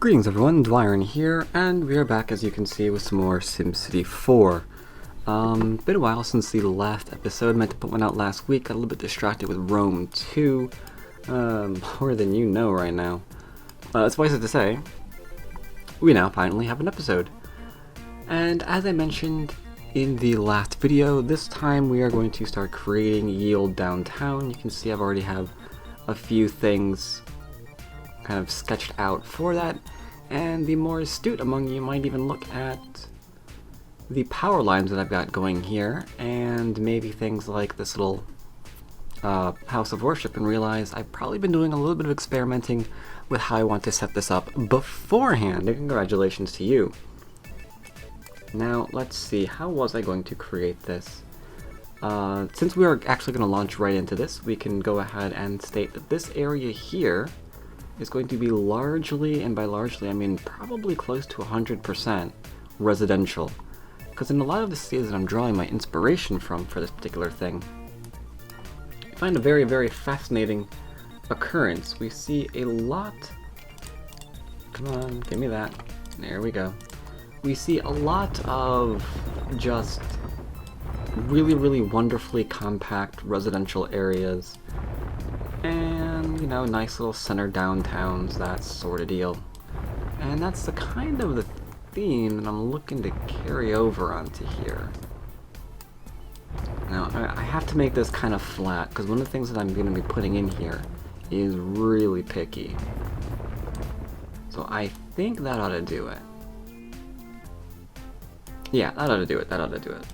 Greetings everyone, Dwyrin here, and we are back as you can see with some more SimCity 4. Been a while since the last episode, meant to put one out last week, got a little bit distracted with Rome 2, more than you know right now. Suffice it to say, we now finally have an episode. And as I mentioned in the last video, this time we are going to start creating Yield downtown. You can see I've already have a few things kind of sketched out for that, and the more astute among you might even look at the power lines that I've got going here, and maybe things like this little house of worship, and realize I've probably been doing a little bit of experimenting with how I want to set this up beforehand, and congratulations to you. Now, let's see, how was I going to create this? Since we are actually going to launch right into this, we can go ahead and state that this area here is going to be largely, and by largely I mean probably close to 100% residential. Because in a lot of the cities that I'm drawing my inspiration from for this particular thing, I find a very, very fascinating occurrence. We see a lot... Come on, give me that. There we go. We see a lot of just really, really wonderfully compact residential areas. And, you know, nice little center downtowns, that sort of deal. And that's the kind of the theme that I'm looking to carry over onto here. Now, I have to make this kind of flat, because one of the things that I'm going to be putting in here is really picky. So I think that ought to do it. Yeah, that ought to do it, that ought to do it.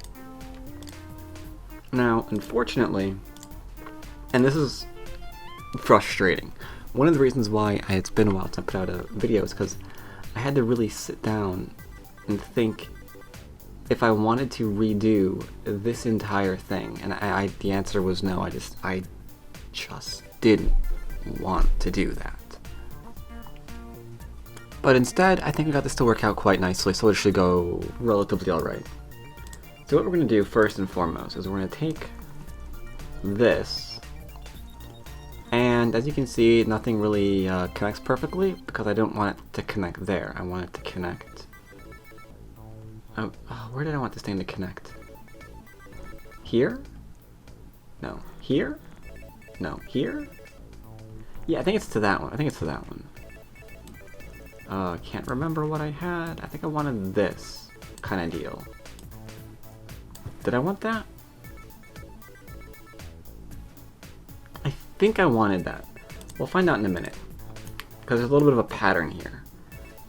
Now, unfortunately, and this is frustrating. One of the reasons why it's been a while since I put out a video is because I had to really sit down and think if I wanted to redo this entire thing, and the answer was no. I just didn't want to do that. But instead, I think we got this to work out quite nicely, so it should go relatively alright. So what we're going to do first and foremost is we're going to take this. And as you can see, nothing really connects perfectly because I don't want it to connect there. I want it to connect... Oh, where did I want this thing to connect? Here? No. Here? No. Here? Yeah, I think it's to that one. I think it's to that one. Can't remember what I had. I think I wanted this kind of deal. Did I want that? I think I wanted that. We'll find out in a minute, because there's a little bit of a pattern here.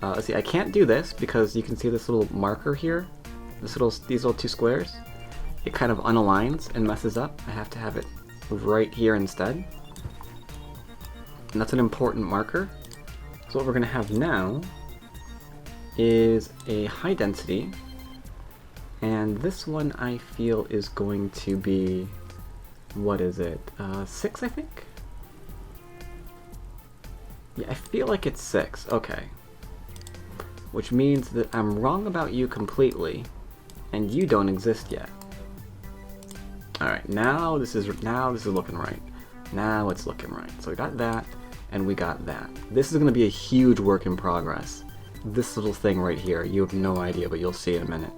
Let's see, I can't do this because you can see this little marker here, these little two squares. It kind of unaligns and messes up. I have to have it right here instead. And that's an important marker. So what we're going to have now is a high density, and this one I feel is going to be, what is it, 6 I think? Yeah, I feel like it's 6, okay. Which means that I'm wrong about you completely, and you don't exist yet. Alright, now this is looking right. Now it's looking right. So we got that, and we got that. This is going to be a huge work in progress. This little thing right here, you have no idea, but you'll see in a minute.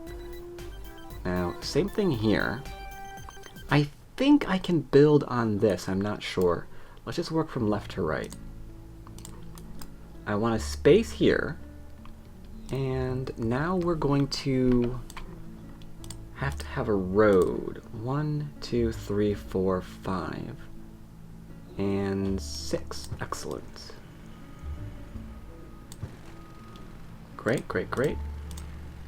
Now, same thing here. I think I can build on this, I'm not sure. Let's just work from left to right. I want a space here, and now we're going to have a road. 1, 2, 3, 4, 5, and 6. Excellent. Great, great, great.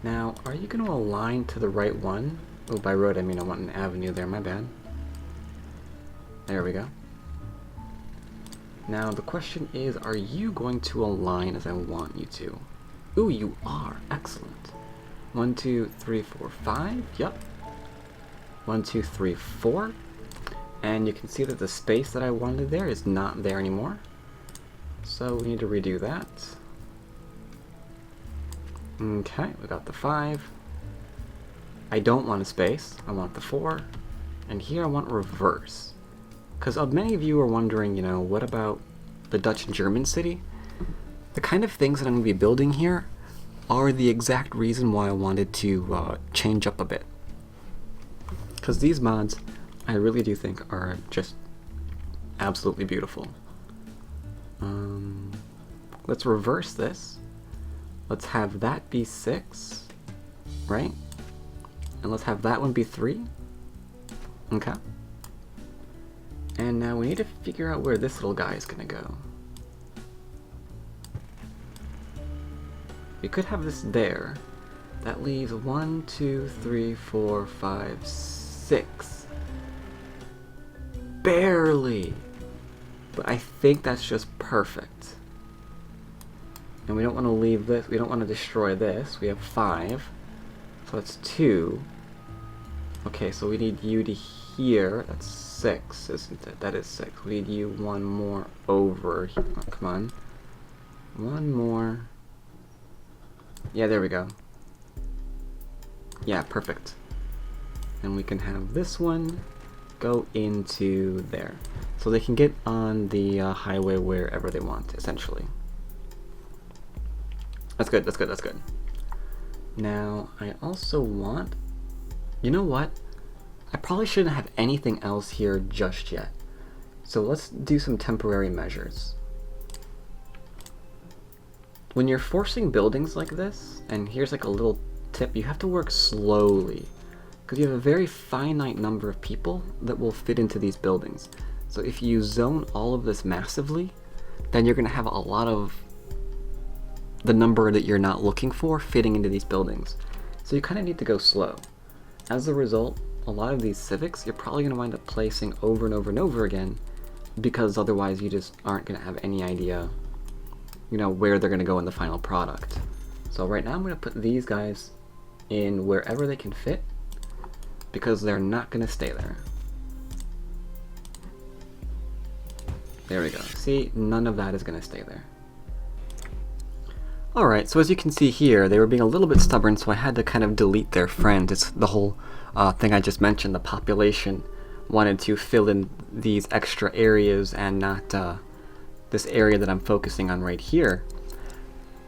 Now, are you going to align to the right one? Oh, by road I mean I want an avenue there, my bad. There we go. Now the question is, are you going to align as I want you to? Ooh, you are. Excellent. 1, 2, 3, 4, 5. Yep. 1, 2, 3, 4. And you can see that the space that I wanted there is not there anymore. So we need to redo that. Okay, we got the 5. I don't want a space. I want the 4. And here I want reverse. Because many of you are wondering, you know, what about the Dutch and German city? The kind of things that I'm going to be building here are the exact reason why I wanted to change up a bit. Because these mods, I really do think are just absolutely beautiful. Let's reverse this. Let's have that be 6, right? And let's have that one be 3. Okay. And now we need to figure out where this little guy is going to go. We could have this there. That leaves 1, 2, 3, 4, 5, 6. Barely! But I think that's just perfect. And we don't want to leave this, we don't want to destroy this. We have 5. So that's 2. Okay, so we need you to here. That's 6, isn't it? That is 6. We need you one more over here. Oh, come on. One more. Yeah, there we go. Yeah, perfect. And we can have this one go into there. So they can get on the highway wherever they want, essentially. That's good, that's good, that's good. Now, I also want... You know what? I probably shouldn't have anything else here just yet. So let's do some temporary measures. When you're forcing buildings like this, and here's like a little tip, you have to work slowly. Because you have a very finite number of people that will fit into these buildings. So if you zone all of this massively, then you're going to have a lot of the number that you're not looking for fitting into these buildings. So you kind of need to go slow. As a result, a lot of these civics you're probably going to wind up placing over and over and over again, because otherwise you just aren't going to have any idea, you know, where they're going to go in the final product. So right now I'm going to put these guys in wherever they can fit, because they're not going to stay there. There we go. See, none of that is going to stay there. Alright, so as you can see here, they were being a little bit stubborn, so I had to kind of delete their friend. It's the whole thing I just mentioned. The population wanted to fill in these extra areas and not this area that I'm focusing on right here.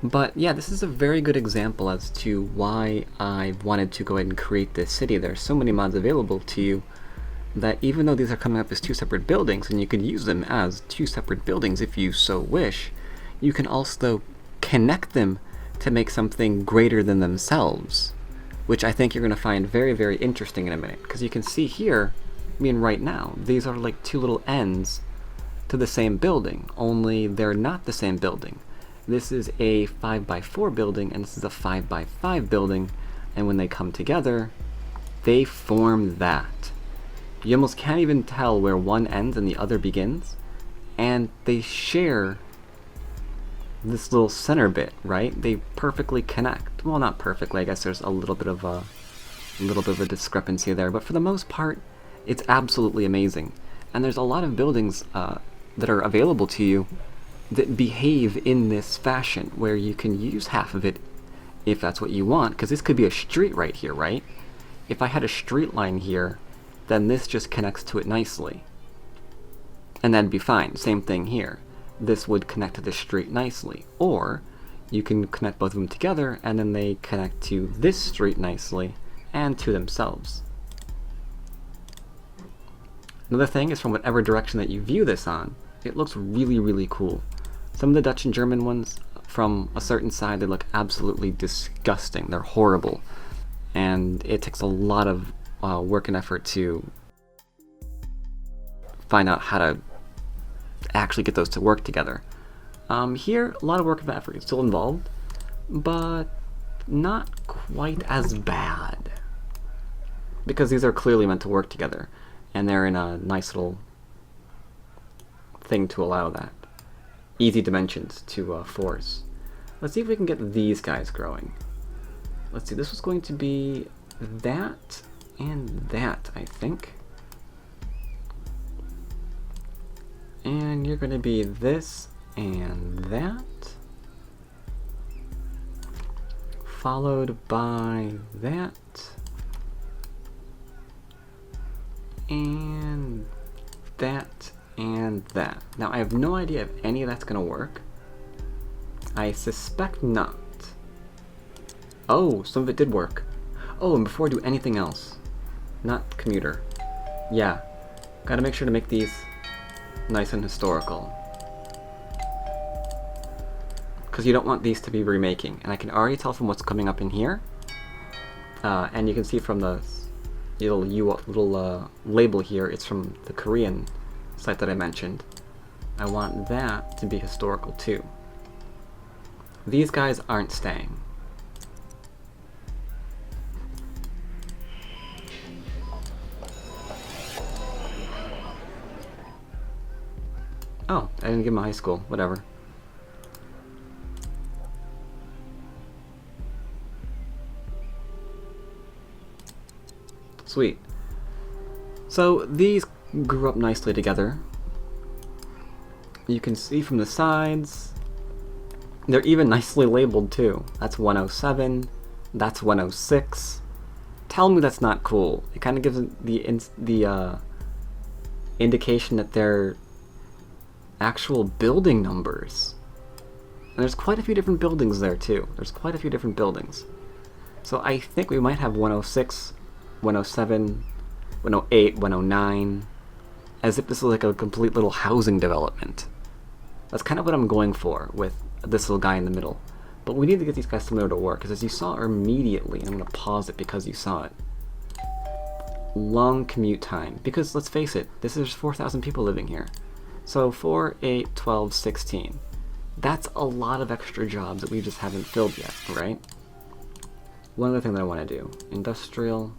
But yeah, this is a very good example as to why I wanted to go ahead and create this city. There's so many mods available to you that even though these are coming up as 2 separate buildings, and you could use them as 2 separate buildings if you so wish, you can also connect them to make something greater than themselves, which I think you're going to find very, very interesting in a minute. Because you can see here, I mean right now, these are like 2 little ends to the same building, only they're not the same building. This is a 5x4 building, and this is a 5x5 building, and when they come together, they form that. You almost can't even tell where one ends and the other begins, and they share this little center bit, right? They perfectly connect. Well, not perfectly, I guess there's a little bit of a discrepancy there, but for the most part, it's absolutely amazing. And there's a lot of buildings that are available to you that behave in this fashion, where you can use half of it if that's what you want, because this could be a street right here, right? If I had a street line here, then this just connects to it nicely. And that'd be fine. Same thing here. This would connect to the street nicely. Or you can connect both of them together, and then they connect to this street nicely and to themselves. Another thing is, from whatever direction that you view this on, it looks really, really cool. Some of the Dutch and German ones from a certain side, they look absolutely disgusting. They're horrible. And it takes a lot of work and effort to find out how to actually get those to work together. Here, a lot of work and effort is still involved, but not quite as bad. Because these are clearly meant to work together, and they're in a nice little thing to allow that. Easy dimensions to force. Let's see if we can get these guys growing. Let's see, this was going to be that and that, I think. And you're going to be this and that, followed by that, and that, and that. Now, I have no idea if any of that's going to work. I suspect not. Oh, some of it did work. Oh, and before I do anything else, not commuter. Yeah, gotta make sure to make these nice and historical. Because you don't want these to be remaking. And I can already tell from what's coming up in here. And you can see from the little label here, it's from the Korean site that I mentioned. I want that to be historical too. These guys aren't staying. Oh, I didn't give him a high school. Whatever. Sweet. So these grew up nicely together. You can see from the sides, they're even nicely labeled too. That's 107, that's 106. Tell me that's not cool. It kind of gives the indication that they're actual building numbers. And there's quite a few different buildings there too. There's quite a few different buildings. So I think we might have 106, 107, 108, 109, as if this is like a complete little housing development. That's kind of what I'm going for with this little guy in the middle. But we need to get these guys similar to work, because as you saw immediately, and I'm going to pause it because you saw it, long commute time. Because let's face it, this is 4,000 people living here. So 4, 8, 12, 16. That's a lot of extra jobs that we just haven't filled yet, right? One other thing that I want to do. Industrial.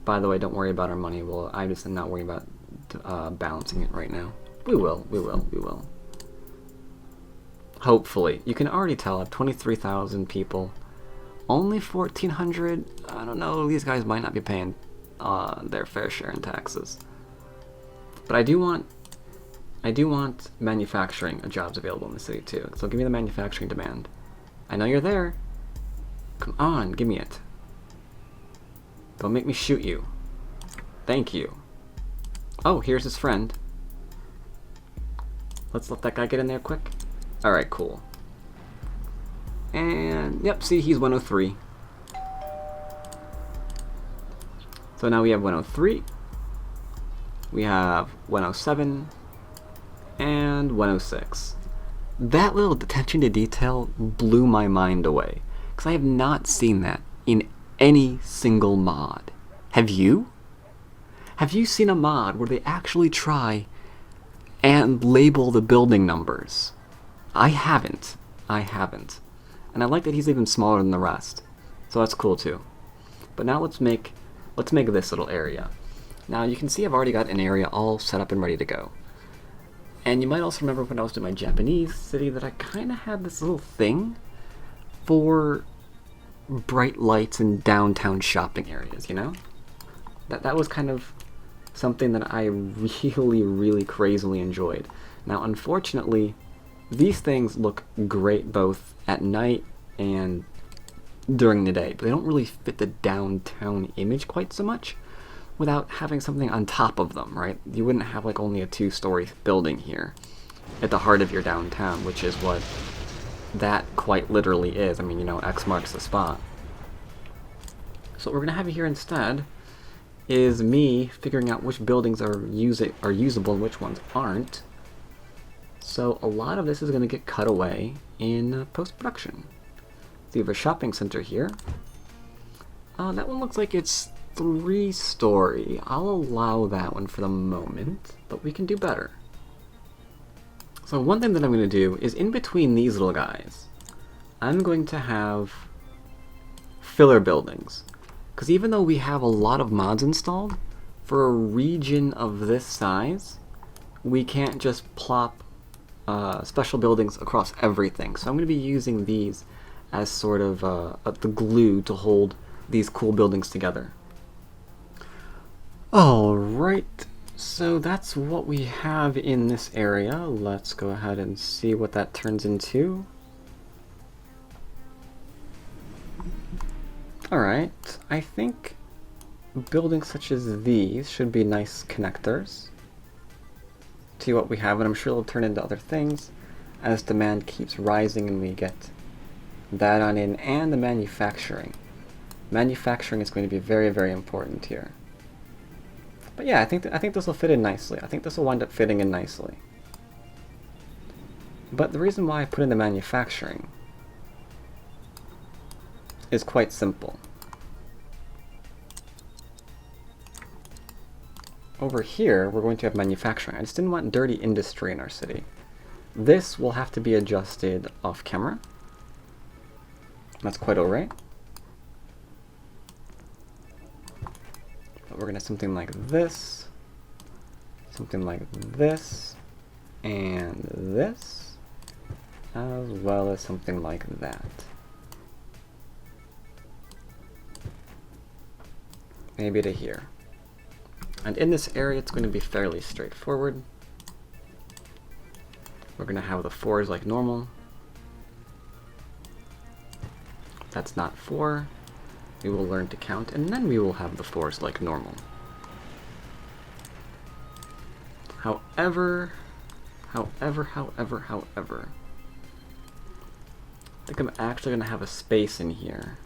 By the way, don't worry about our money. Well, I'm just not worrying about balancing it right now. We will. Hopefully. You can already tell I have 23,000 people. Only 1,400? I don't know. These guys might not be paying their fair share in taxes. But I do want manufacturing jobs available in the city too. So give me the manufacturing demand. I know you're there. Come on, give me it. Don't make me shoot you. Thank you. Oh, here's his friend. Let's let that guy get in there quick. Alright, cool. And, yep, see, he's 103. So now we have 103. We have 107. And 106. That little attention to detail blew my mind away, because I have not seen that in any single mod. Have you? Have you seen a mod where they actually try and label the building numbers? I haven't. And I like that he's even smaller than the rest. So that's cool too. But now let's make this little area. Now you can see I've already got an area all set up and ready to go. And you might also remember when I was doing my Japanese city that I kind of had this little thing for bright lights and downtown shopping areas, you know? That was kind of something that I really crazily enjoyed. Now, unfortunately, these things look great both at night and during the day, but they don't really fit the downtown image quite so much without having something on top of them, right? You wouldn't have like only a 2-story building here at the heart of your downtown, which is what that quite literally is. I mean, you know, X marks the spot. So what we're gonna have here instead is me figuring out which buildings are usable and which ones aren't. So a lot of this is gonna get cut away in post-production. So you have a shopping center here. That one looks like it's 3-story. I'll allow that one for the moment, but we can do better. So one thing that I'm going to do is in between these little guys, I'm going to have filler buildings. Because even though we have a lot of mods installed, for a region of this size, we can't just plop special buildings across everything. So I'm going to be using these as sort of the glue to hold these cool buildings together. Alright, so that's what we have in this area. Let's go ahead and see what that turns into. Alright, I think buildings such as these should be nice connectors to what we have, and I'm sure they'll turn into other things. as demand keeps rising and we get that on in, and the manufacturing. Manufacturing is going to be very, very important here. But yeah, I think this will fit in nicely. I think this will wind up fitting in nicely. But the reason why I put in the manufacturing is quite simple. Over here, we're going to have manufacturing. I just didn't want dirty industry in our city. This will have to be adjusted off camera. That's quite alright. But we're going to have something like this, and this, as well as something like that. Maybe to here. And in this area, it's going to be fairly straightforward. We're going to have the 4s like normal. That's not 4. We will learn to count, and then we will have the 4s like normal. However, I think I'm actually going to have a space in here.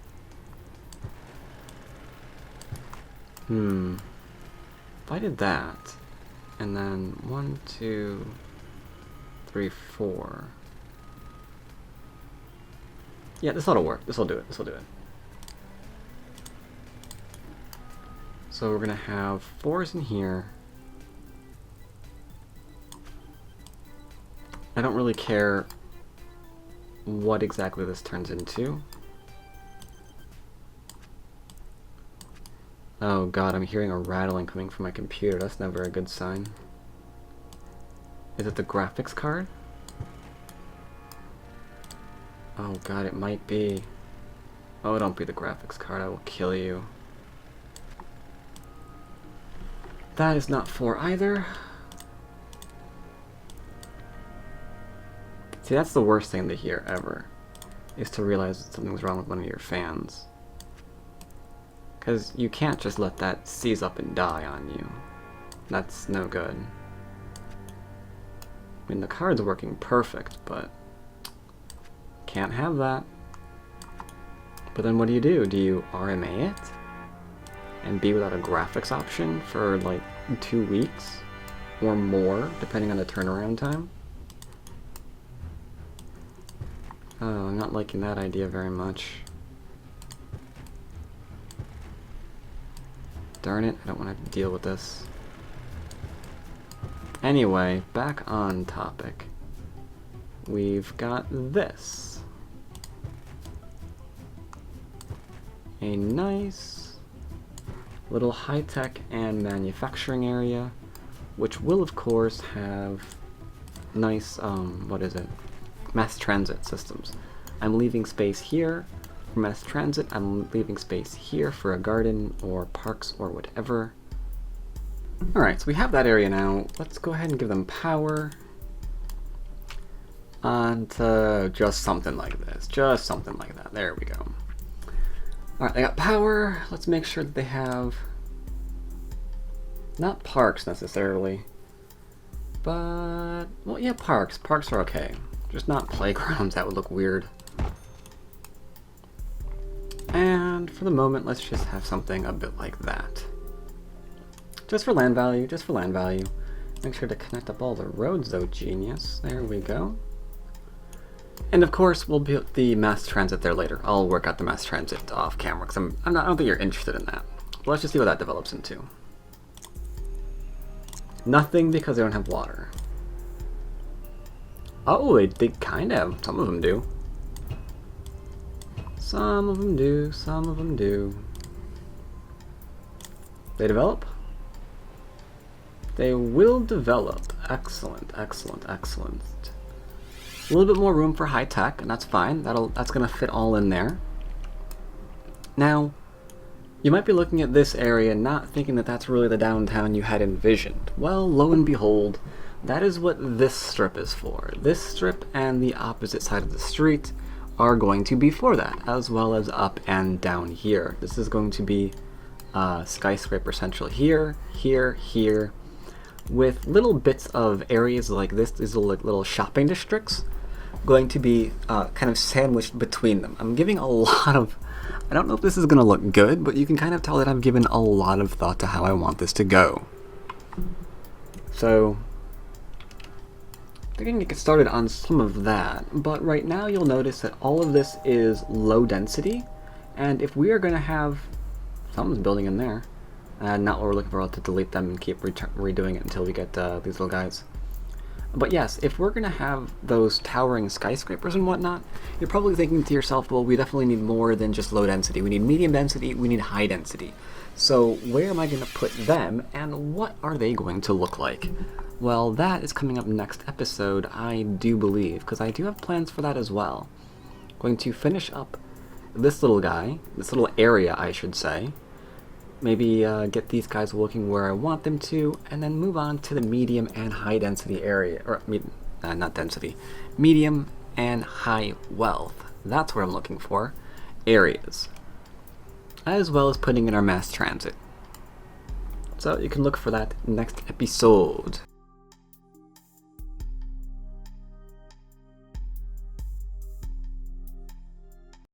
If I did that, and then 1, 2, 3, 4. Yeah, this ought to work. This will do it. So we're gonna have 4s in here. I don't really care what exactly this turns into. Oh god, I'm hearing a rattling coming from my computer. That's never a good sign. Is it the graphics card? Oh god, it might be. Oh, don't be the graphics card. I will kill you. That is not 4 either. See, that's the worst thing to hear ever, is to realize that something's wrong with one of your fans. Because you can't just let that seize up and die on you. That's no good. I mean, the card's working perfect, but can't have that. But then what do? Do you RMA it? And be without a graphics option for like 2 weeks? Or more, depending on the turnaround time? Oh, I'm not liking that idea very much. Darn it, I don't want to deal with this. Anyway, back on topic. We've got this. A nice little high-tech and manufacturing area, which will of course have nice, mass transit systems. I'm leaving space here for mass transit, I'm leaving space here for a garden or parks or whatever. Alright, so we have that area now. Let's go ahead and give them power. And just something like this. Just something like that. There we go. Alright, they got power. Let's make sure that they have not parks necessarily. But, well, yeah, parks. Parks are okay. Just not playgrounds. That would look weird. And for the moment, let's just have something a bit like that. Just for land value, just for land value. Make sure to connect up all the roads though, genius. There we go. And of course, we'll build the mass transit there later. I'll work out the mass transit off camera, because I don't think you're interested in that. But let's just see what that develops into. Nothing, because they don't have water. Oh, they kind of. Some of them do. Some of them do, some of them do. They develop? They will develop. Excellent, excellent, excellent. A little bit more room for high tech, and that's fine. That's gonna fit all in there. Now, you might be looking at this area not thinking that that's really the downtown you had envisioned. Well, lo and behold, that is what this strip is for. This strip and the opposite side of the street are going to be for that, as well as up and down here. This is going to be skyscraper central here, here, here, with little bits of areas like this. These are like little shopping districts going to be kind of sandwiched between them. I'm giving a lot of... I don't know if this is going to look good, but you can kind of tell that I've given a lot of thought to how I want this to go. So, I think I can get started on some of that, but right now you'll notice that all of this is low density, and if we are going to have... Someone's building in there. Not what we're looking for. I'll have to delete them and keep redoing it until we get these little guys. But yes, if we're going to have those towering skyscrapers and whatnot, you're probably thinking to yourself, well, we definitely need more than just low density. We need medium density, we need high density. So where am I going to put them, and what are they going to look like? Well, that is coming up next episode, I do believe, because I do have plans for that as well. Going to finish up this little guy, this little area, I should say. Maybe get these guys looking where I want them to, and then move on to the medium and high density area, or not density, medium and high wealth. That's what I'm looking for, areas, as well as putting in our mass transit. So you can look for that next episode.